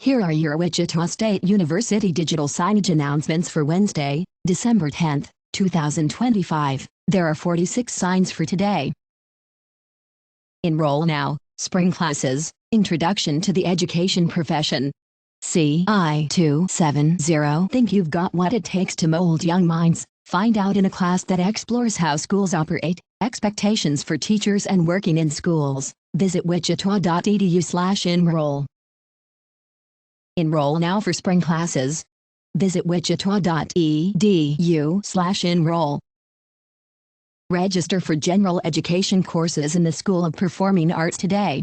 Here are your Wichita State University digital signage announcements for Wednesday, December 10, 2025. There are 46 signs for today. Enroll now, Spring Classes, Introduction to the Education Profession. CI270. Think you've got what it takes to mold young minds? Find out in a class that explores how schools operate, expectations for teachers and working in schools. Visit wichita.edu/enroll. Enroll now for spring classes. Visit wichita.edu/enroll. Register for general education courses in the School of Performing Arts today.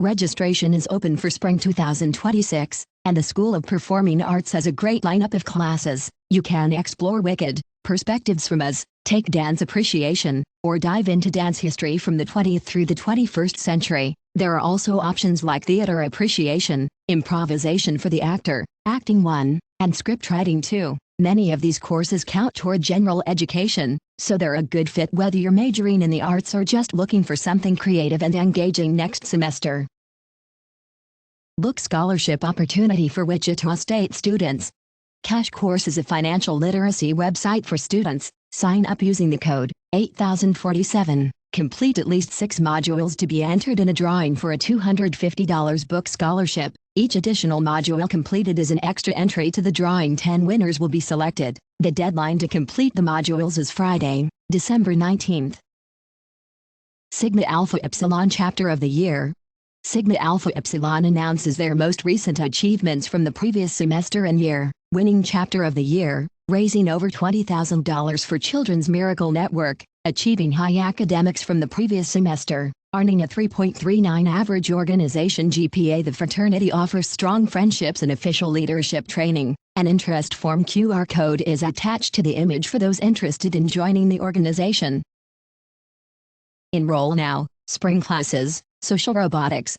Registration is open for spring 2026, and the School of Performing Arts has a great lineup of classes. You can explore Wicked, Perspectives from Us, take dance appreciation, or dive into dance history from the 20th through the 21st century. There are also options like theater appreciation, improvisation for the actor, acting 1, and script writing 2. Many of these courses count toward general education, so they're a good fit whether you're majoring in the arts or just looking for something creative and engaging next semester. Book scholarship opportunity for Wichita State students. Cash Course is a financial literacy website for students. Sign up using the code 8047. Complete at least 6 modules to be entered in a drawing for a $250 book scholarship. Each additional module completed is an extra entry to the drawing. 10 winners will be selected. The deadline to complete the modules is Friday, December 19th. Sigma Alpha Epsilon Chapter of the Year. Sigma Alpha Epsilon announces their most recent achievements from the previous semester and year. Winning Chapter of the Year, raising over $20,000 for Children's Miracle Network, achieving high academics from the previous semester, earning a 3.39 average organization GPA. The fraternity offers strong friendships and official leadership training. An interest form QR code is attached to the image for those interested in joining the organization. Enroll now, Spring Classes, Social Robotics.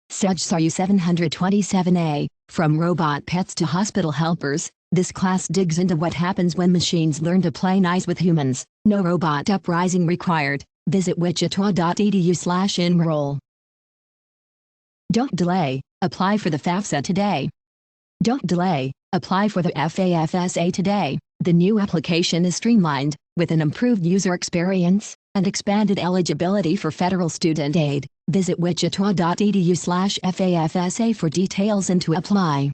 SAU 727A, From Robot Pets to Hospital Helpers. This class digs into what happens when machines learn to play nice with humans. No robot uprising required. Visit wichita.edu/enroll. Don't delay, apply for the FAFSA today. Don't delay, apply for the FAFSA today. The new application is streamlined, with an improved user experience, and expanded eligibility for federal student aid. Visit wichita.edu/FAFSA for details and to apply.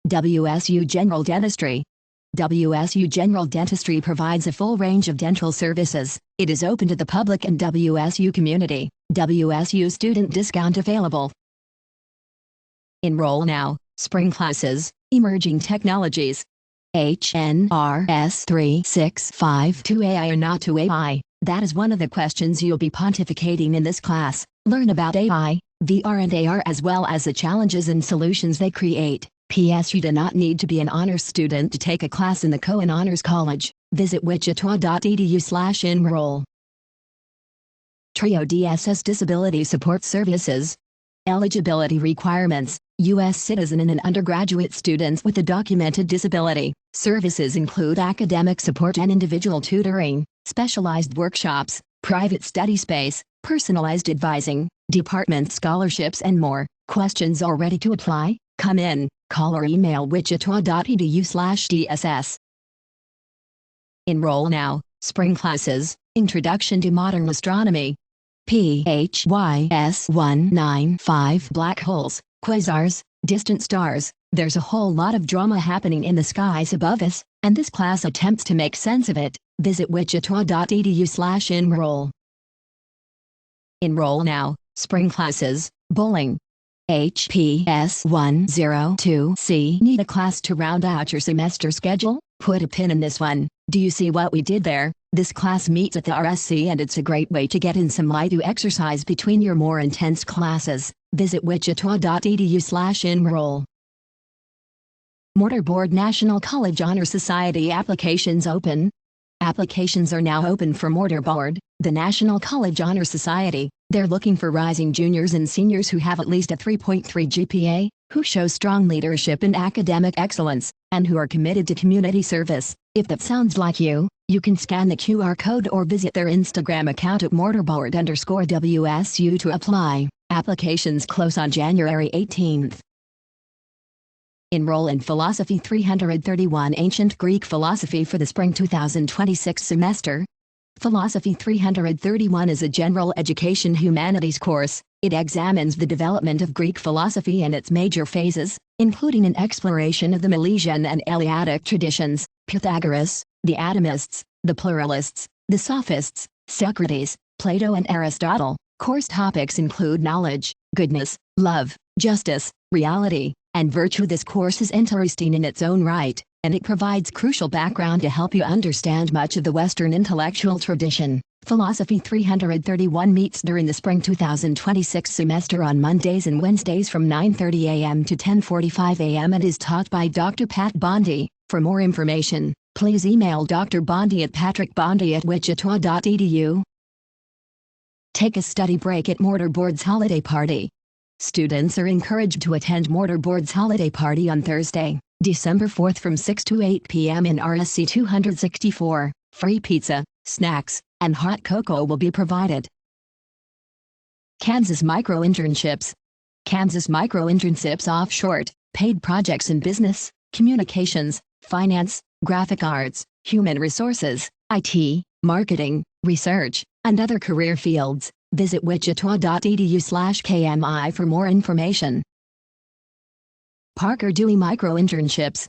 WSU General Dentistry. WSU General Dentistry provides a full range of dental services. It is open to the public and WSU community. WSU student discount available. Enroll now, Spring Classes, Emerging Technologies. HNRS 3652 AI or not to AI? That is one of the questions you'll be pontificating in this class. Learn about AI, VR and AR as well as the challenges and solutions they create. P.S. You do not need to be an honors student to take a class in the Cohen Honors College. Visit wichita.edu/enroll. TRIO DSS Disability Support Services. Eligibility requirements: U.S. citizen and undergraduate students with a documented disability. Services include academic support and individual tutoring, specialized workshops, private study space, personalized advising, department scholarships and more. Questions are ready to apply? Come in, call or email wichita.edu/DSS. Enroll now, Spring Classes, Introduction to Modern Astronomy. PHYS 195 Black Holes, Quasars, Distant Stars. There's a whole lot of drama happening in the skies above us, and this class attempts to make sense of it. Visit wichita.edu/enroll. Enroll now, Spring Classes, Bowling. HPS 102C. Need a class to round out your semester schedule? Put a pin in this one. Do you see what we did there? This class meets at the RSC and it's a great way to get in some light exercise between your more intense classes. Visit wichita.edu/enroll. Mortarboard National College Honor Society applications open. Applications are now open for Mortarboard, the National College Honor Society. They're looking for rising juniors and seniors who have at least a 3.3 GPA, who show strong leadership and academic excellence, and who are committed to community service. If that sounds like you, you can scan the QR code or visit their Instagram account at mortarboard_WSU to apply. Applications close on January 18th. Enroll in Philosophy 331 Ancient Greek Philosophy for the Spring 2026 semester. Philosophy 331 is a general education humanities course. It examines the development of Greek philosophy and its major phases, including an exploration of the Milesian and Eleatic traditions, Pythagoras, the atomists, the pluralists, the sophists, Socrates, Plato and Aristotle. Course topics include knowledge, goodness, love, justice, reality, and virtue. This course is interesting in its own right, and it provides crucial background to help you understand much of the Western intellectual tradition. Philosophy 331 meets during the Spring 2026 semester on Mondays and Wednesdays from 9:30 a.m. to 10:45 a.m. and is taught by Dr. Pat Bondi. For more information, please email Dr. Bondi at patrickbondi@wichita.edu. Take a study break at Mortarboard's holiday party. Students are encouraged to attend Mortarboard's holiday party on Thursday, December 4th from 6 to 8 p.m. in RSC 264. Free pizza, snacks, and hot cocoa will be provided. Kansas Micro-Internships. Kansas Micro-Internships offer short, paid projects in business, communications, finance, graphic arts, human resources, IT, marketing, research, and other career fields. Visit wichita.edu/KMI for more information. Parker Dewey Micro-Internships.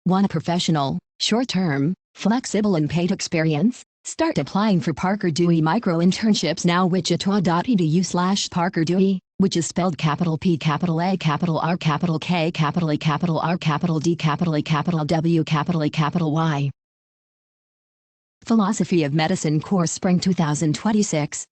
Want a professional, short-term, flexible and paid experience? Start applying for Parker Dewey Micro-Internships now. wichita.edu/ParkerDewey, which is spelled capital P capital A capital R capital K capital E capital R capital D capital E capital W capital E capital Y. Philosophy of Medicine Course Spring 2026.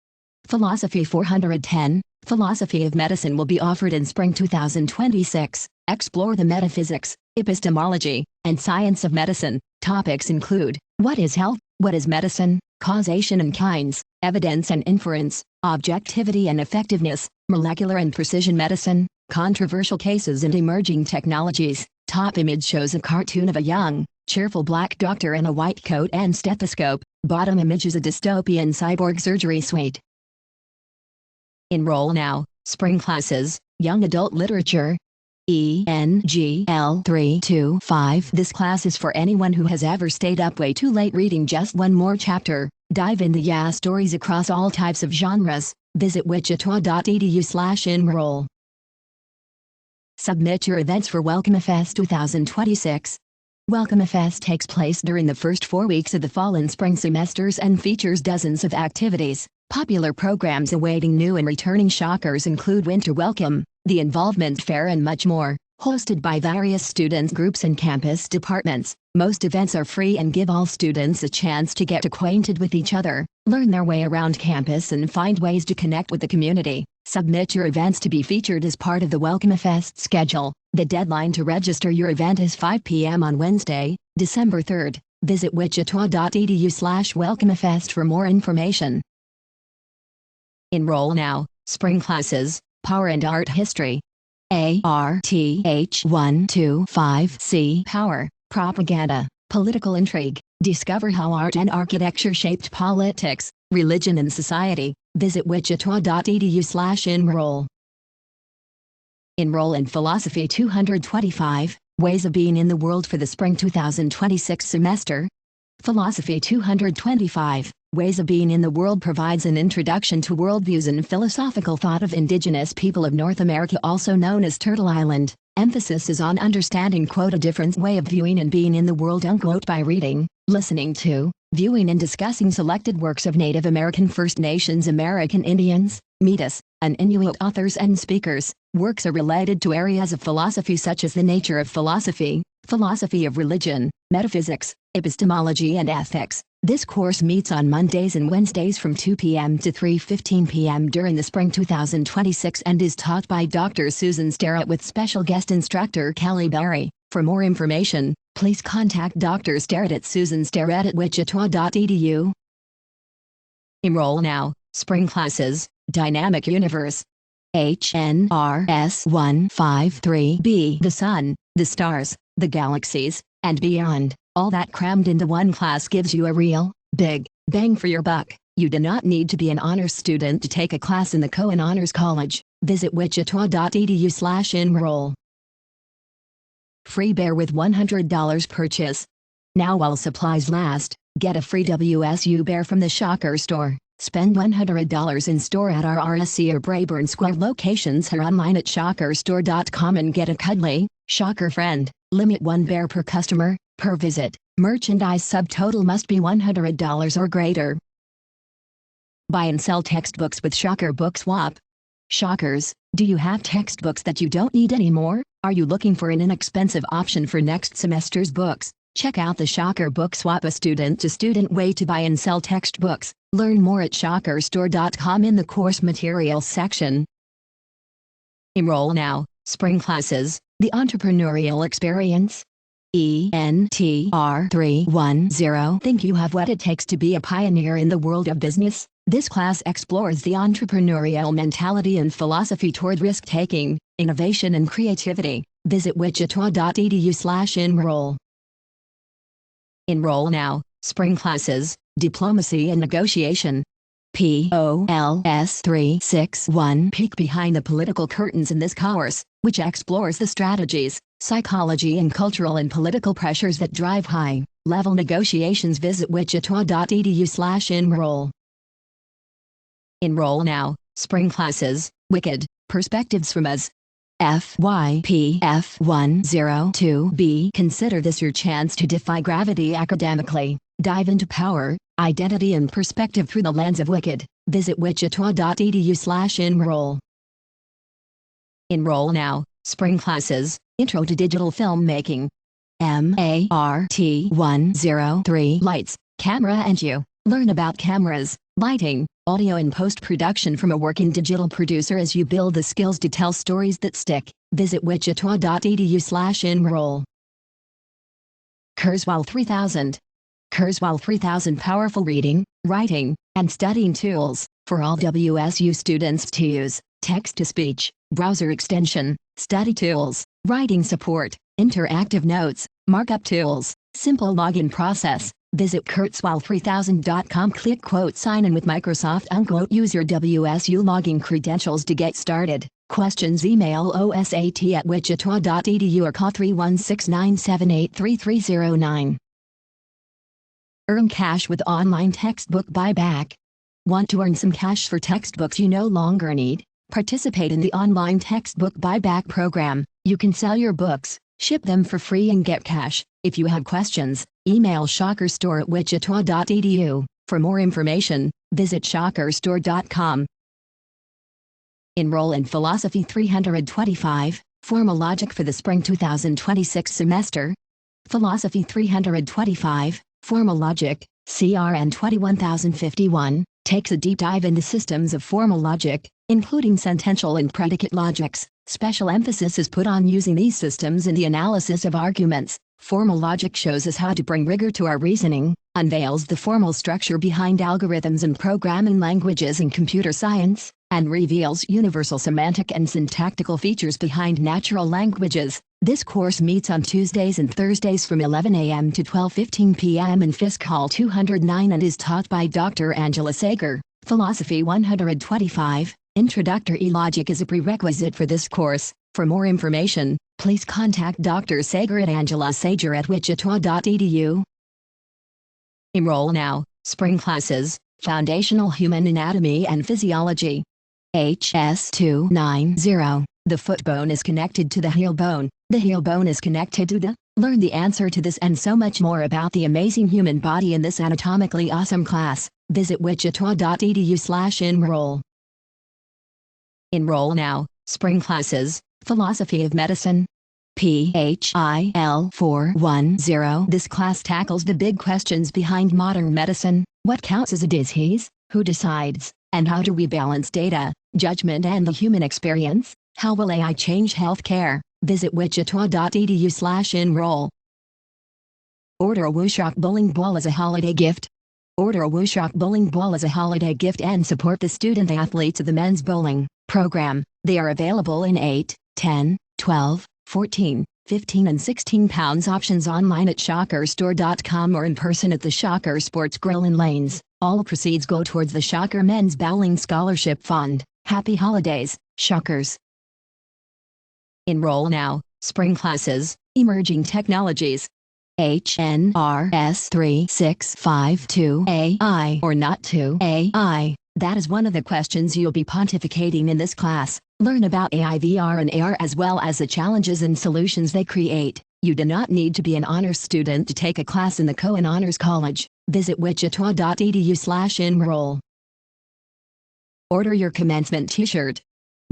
Philosophy 410, Philosophy of Medicine will be offered in Spring 2026. Explore the metaphysics, epistemology, and science of medicine. Topics include: what is health, what is medicine, causation and kinds, evidence and inference, objectivity and effectiveness, molecular and precision medicine, controversial cases and emerging technologies. Top image shows a cartoon of a young, cheerful black doctor in a white coat and stethoscope. Bottom image is a dystopian cyborg surgery suite. Enroll now. Spring classes, Young Adult Literature. ENGL 325. This class is for anyone who has ever stayed up way too late reading just one more chapter. Dive into stories across all types of genres. Visit wichita.edu/enroll. Submit your events for WelcomeFest 2026. WelcomeFest takes place during the first 4 weeks of the fall and spring semesters and features dozens of activities. Popular programs awaiting new and returning shockers include Winter Welcome, the Involvement Fair and much more. Hosted by various student groups and campus departments, most events are free and give all students a chance to get acquainted with each other, learn their way around campus and find ways to connect with the community. Submit your events to be featured as part of the WelcomeFest schedule. The deadline to register your event is 5 p.m. on Wednesday, December 3rd. Visit wichita.edu/WelcomeFest for more information. Enroll now. Spring classes, Power and Art History. ARTH 125C. Power, Propaganda, Political Intrigue. Discover how art and architecture shaped politics, religion and society. Visit wichita.edu/enroll. Enroll in Philosophy 225, Ways of Being in the World for the Spring 2026 semester. Philosophy 225, Ways of Being in the World provides an introduction to worldviews and philosophical thought of indigenous people of North America, also known as Turtle Island. Emphasis is on understanding a different way of viewing and being in the world by reading, listening to, viewing and discussing selected works of Native American, First Nations, American Indians, Métis, and Inuit authors and speakers. Works are related to areas of philosophy such as the nature of philosophy, philosophy of religion, metaphysics, epistemology and ethics. This course meets on Mondays and Wednesdays from 2 p.m. to 3:15 p.m. during the Spring 2026 and is taught by Dr. Susan Starrett with special guest instructor Kelly Berry. For more information, please contact Dr. Starrett at susanstarrett@wichita.edu. Enroll now. Spring classes, Dynamic Universe. HNRS 153B. The Sun, the Stars, the Galaxies, and Beyond. All that crammed into one class gives you a real, big, bang for your buck. You do not need to be an honors student to take a class in the Cohen Honors College. Visit wichita.edu/enroll. Free bear with $100 purchase. Now while supplies last, get a free WSU bear from the Shocker store. Spend $100 in store at our RSC or Braeburn Square locations or online at shockerstore.com and get a cuddly, Shocker friend. Limit 1 bear per customer, per visit. Merchandise subtotal must be $100 or greater. Buy and sell textbooks with Shocker Book Swap. Shockers, do you have textbooks that you don't need anymore? Are you looking for an inexpensive option for next semester's books? Check out the Shocker Book Swap, a student-to-student way to buy and sell textbooks. Learn more at shockerstore.com in the course materials section. Enroll now. Spring classes, the entrepreneurial experience. ENTR 310. Think you have what it takes to be a pioneer in the world of business? This class explores the entrepreneurial mentality and philosophy toward risk-taking, innovation and creativity. Visit wichita.edu/enroll. Enroll now. Spring classes, diplomacy and negotiation. POLS 361. Peek behind the political curtains in this course, which explores the strategies, psychology and cultural and political pressures that drive high-level negotiations. Visit wichita.edu/enroll. Enroll now. Spring classes, Wicked, Perspectives from Us. FYP F102B. Consider this your chance to defy gravity academically. Dive into power, identity and perspective through the lens of Wicked. Visit wichita.edu/enroll. Enroll now. Spring classes, Intro to Digital Filmmaking. MART 103. Lights, Camera and You. Learn about cameras, lighting, audio and post-production from a working digital producer as you build the skills to tell stories that stick. Visit wichita.edu/enroll. Kurzweil 3000. Kurzweil 3000 powerful reading, writing, and studying tools for all WSU students to use. Text-to-speech, browser extension, study tools, writing support, interactive notes, markup tools, simple login process. Visit kurzweil3000.com. Click "Sign in with Microsoft." Use your WSU login credentials to get started. Questions? Email osat@wichita.edu or call 316-978-3309. Earn cash with online textbook buyback. Want to earn some cash for textbooks you no longer need? Participate in the online textbook buyback program. You can sell your books, ship them for free and get cash. If you have questions, email shockerstore@wichita.edu. For more information, visit shockerstore.com. Enroll in Philosophy 325, Formal Logic for the Spring 2026 semester. Philosophy 325, Formal Logic, CRN 21051, takes a deep dive into systems of formal logic, including sentential and predicate logics. Special emphasis is put on using these systems in the analysis of arguments. Formal logic shows us how to bring rigor to our reasoning, unveils the formal structure behind algorithms and programming languages in computer science, and reveals universal semantic and syntactical features behind natural languages. This course meets on Tuesdays and Thursdays from 11 a.m. to 12:15 p.m. in Fisk Hall 209 and is taught by Dr. Angela Sager. Philosophy 125, Introductory Logic is a prerequisite for this course. For more information, please contact Dr. Sager at angelasager@wichita.edu. Enroll now. Spring classes, Foundational Human Anatomy and Physiology. HS290. The foot bone is connected to the heel bone. The heel bone is connected to the... Learn the answer to this and so much more about the amazing human body in this anatomically awesome class. Visit wichita.edu/enroll. Enroll now. Spring classes, Philosophy of Medicine. PHIL 410. This class tackles the big questions behind modern medicine. What counts as a disease? Who decides? And how do we balance data, judgment and the human experience? How will AI change healthcare? Visit wichita.edu/enroll. Order a Wooshock bowling ball as a holiday gift. Order a Wooshock bowling ball as a holiday gift and support the student athletes of the men's bowling program. They are available in 8, 10, 12, 14, 15 and 16 pounds options online at shockerstore.com or in person at the Shocker Sports Grill in Lanes. All proceeds go towards the Shocker Men's Bowling Scholarship Fund. Happy holidays, Shockers! Enroll now. Spring Classes, Emerging Technologies. HNRS 3652 AI or not to AI? That is one of the questions you'll be pontificating in this class. Learn about AI, VR and AR as well as the challenges and solutions they create. You do not need to be an honors student to take a class in the Cohen Honors College. Visit wichita.edu/enroll. Order your commencement t-shirt.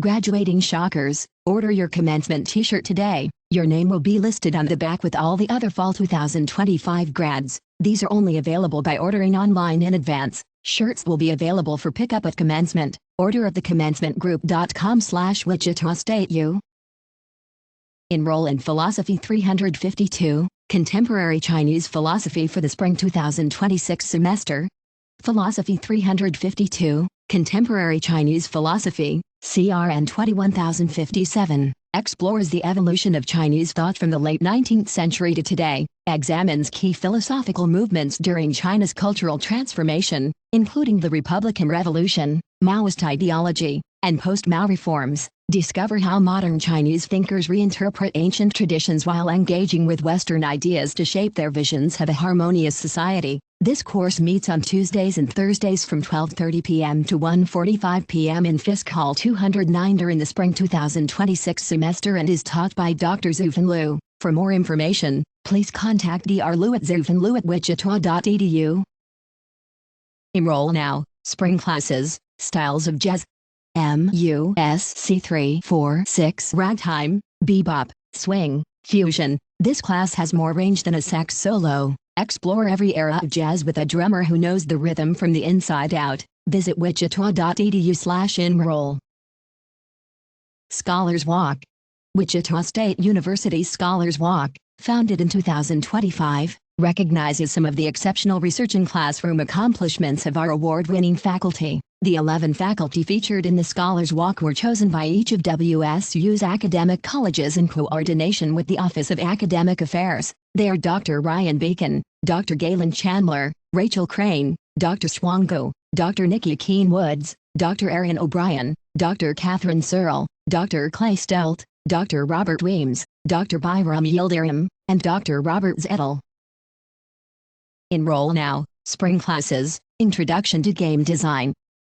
Graduating shockers, order your commencement t-shirt today. Your name will be listed on the back with all the other Fall 2025 grads. These are only available by ordering online in advance. Shirts will be available for pickup at commencement. Order at thecommencementgroup.com/Wichita State U. Enroll in Philosophy 352, Contemporary Chinese Philosophy for the Spring 2026 semester. Philosophy 352, Contemporary Chinese Philosophy, CRN 21057, explores the evolution of Chinese thought from the late 19th century to today, examines key philosophical movements during China's cultural transformation, including the Republican Revolution, Maoist ideology, and post-Mao reforms. Discover how modern Chinese thinkers reinterpret ancient traditions while engaging with Western ideas to shape their visions of a harmonious society. This course meets on Tuesdays and Thursdays from 12:30 p.m. to 1:45 p.m. in Fisk Hall 209 during the Spring 2026 semester and is taught by Dr. Zufan Liu. For more information, please contact Dr. Liu at zufanliu@wichita.edu. Enroll now. Spring Classes, Styles of Jazz. MUSC 346 Ragtime, Bebop, Swing, Fusion. This class has more range than a sax solo. Explore every era of jazz with a drummer who knows the rhythm from the inside out. Visit wichita.edu/enroll. Scholars Walk. Wichita State University's Scholars Walk, founded in 2025, recognizes some of the exceptional research and classroom accomplishments of our award-winning faculty. The 11 faculty featured in the Scholars Walk were chosen by each of WSU's academic colleges in coordination with the Office of Academic Affairs. They are Dr. Ryan Beacon, Dr. Galen Chandler, Rachel Crane, Dr. Schwango, Dr. Nikki Keen Woods, Dr. Aaron O'Brien, Dr. Catherine Searle, Dr. Clay Stelt, Dr. Robert Weems, Dr. Byram Yildirim, and Dr. Robert Zettel. Enroll now. Spring Classes, Introduction to Game Design.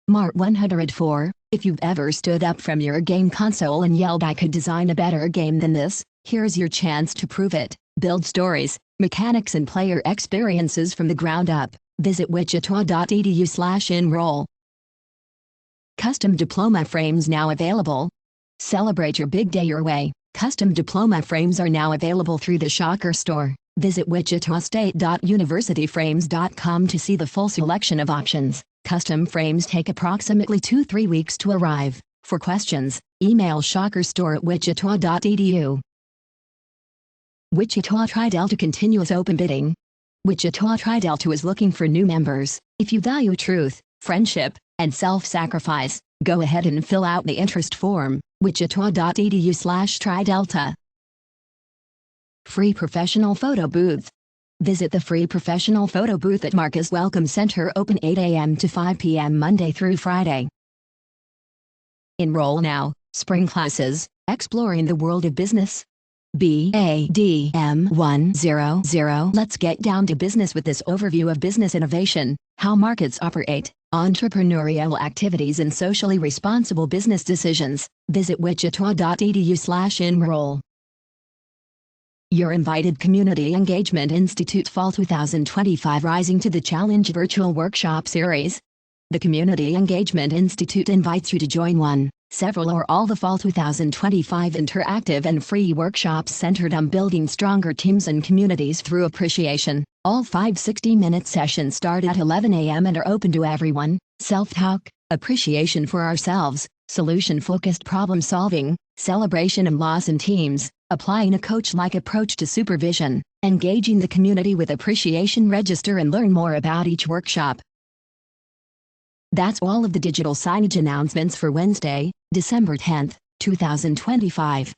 Mart 104, if you've ever stood up from your game console and yelled "I could design a better game than this," here's your chance to prove it. Build stories, mechanics and player experiences from the ground up. Visit wichita.edu/enroll. Custom diploma frames now available. Celebrate your big day your way. Custom diploma frames are now available through the Shocker store. Visit wichitastate.universityframes.com to see the full selection of options. Custom frames take approximately 2-3 weeks to arrive. For questions, email shockerstore@wichita.edu. Wichita Tri-Delta continuous open bidding. Wichita Tri-Delta is looking for new members. If you value truth, friendship, and self-sacrifice, go ahead and fill out the interest form. wichita.edu/Tri-Delta. Free Professional Photo Booth. Visit the free professional photo booth at Marcus Welcome Center, open 8 a.m. to 5 p.m. Monday through Friday. Enroll now. Spring Classes, Exploring the World of Business. BADM 100. Let's get down to business with this overview of business innovation, how markets operate, entrepreneurial activities and socially responsible business decisions. Visit wichita.edu/enroll. Your invited Community Engagement Institute Fall 2025 Rising to the Challenge Virtual Workshop Series. The Community Engagement Institute invites you to join one, several or all the Fall 2025 interactive and free workshops centered on building stronger teams and communities through appreciation. All 5 60-minute sessions start at 11 a.m. and are open to everyone. Self-talk, appreciation for ourselves, solution-focused problem-solving, celebration and loss in teams, applying a coach-like approach to supervision, engaging the community with appreciation. Register and learn more about each workshop. That's all of the digital signage announcements for Wednesday, December 10, 2025.